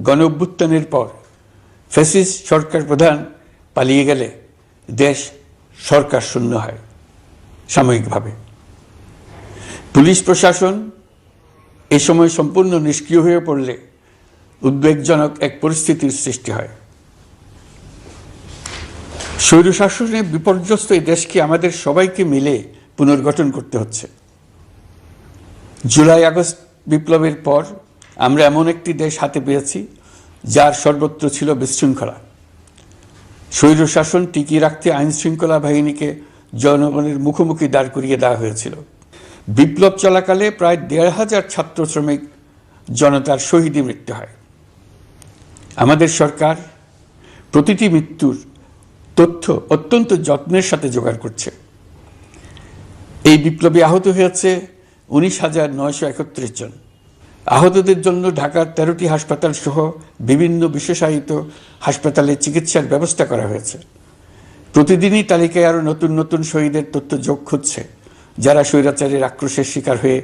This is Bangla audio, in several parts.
গণ অভ্যুত্থানের পর ফ্যাসিস্ট সরকার প্রধান পালিয়ে গেলে দেশ সরকার শূন্য হয় সাময়িকভাবে। পুলিশ প্রশাসন এ সময় সম্পূর্ণ নিষ্ক্রিয় হয়ে পড়লে উদ্বেগজনক এক পরিস্থিতির সৃষ্টি হয়। স্বৈরশাসনে বিপর্যস্ত এই দেশকে আমাদের সবাইকে মিলে পুনর্গঠন করতে হচ্ছে। জুলাই আগস্ট বিপ্লবের পর আমরা এমন একটি দেশ হাতে পেয়েছি যার সর্বত্র ছিল বিশৃঙ্খলা। স্বৈরশাসন টিকিয়ে রাখতে আইন শৃঙ্খলা বাহিনীকে জনগণের মুখোমুখি দাঁড় করিয়ে দেওয়া হয়েছিল। বিপ্লব চলাকালে প্রায় ১৫০০ ছাত্র শ্রমিক জনতার শহীদী মৃত্যু হয়। আমাদের সরকার প্রতিটি মৃত্যুর তথ্য অত্যন্ত যত্নের সাথে জোগাড় করছে। এই বিপ্লবে আহত হয়েছে ১৯,৯৩১ জন। আহতদের জন্য ঢাকার ১৩টি হাসপাতাল সহ বিভিন্ন বিশেষায়িত হাসপাতালে চিকিৎসার ব্যবস্থা করা হয়েছে। প্রতিদিনই তালিকায় আরও নতুন নতুন শহীদের তথ্য যোগ হচ্ছে, যারা স্বৈরাচারের আক্রোশের শিকার হয়ে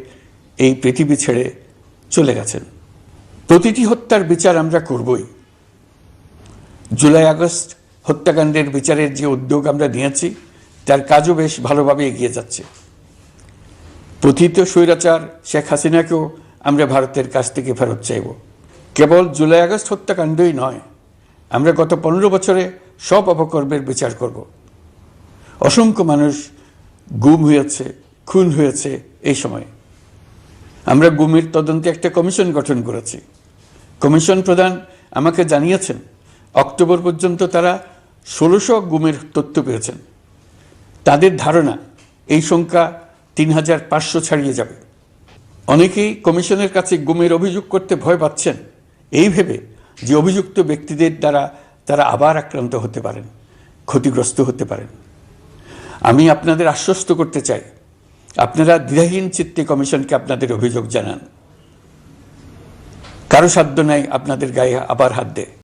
এই পৃথিবী ছেড়ে চলে গেছেন। প্রতিটি হত্যার বিচার আমরা করবই। জুলাই আগস্ট হত্যাকাণ্ডের বিচারের যে উদ্যোগ আমরা নিয়েছি তার কাজও বেশ ভালোভাবে এগিয়ে যাচ্ছে। পতিত স্বৈরাচার শেখ হাসিনাকেও আমরা ভারতের কাছ থেকে ফেরত চাইব। কেবল জুলাই আগস্ট হত্যাকাণ্ডই নয়, আমরা গত ১৫ বছরে সব অপকর্মের বিচার করব। অসংখ্য মানুষ গুম হয়েছে, খুন হয়েছে। এই সময় আমরা গুমের তদন্তে একটা কমিশন গঠন করেছি। কমিশন প্রধান আমাকে জানিয়েছেন অক্টোবর পর্যন্ত তারা ১৬০০ গুমের তথ্য পেয়েছেন। তাদের ধারণা এই সংখ্যা ৩৫০০ ছাড়িয়ে যাবে। অনেকেই কমিশনের কাছে গুমের অভিযোগ করতে ভয় পাচ্ছেন, এই ভেবে যে অভিযুক্ত ব্যক্তিদের দ্বারা তারা আবার আক্রান্ত হতে পারেন, ক্ষতিগ্রস্ত হতে পারেন। আমি আপনাদের আশ্বস্ত করতে চাই, আপনারা দ্বিধাহীন চিত্তে কমিশনকে আপনাদের অভিযোগ জানান। কারো সাধ্য নাই আপনাদের গায়ে আবার হাত দেয়।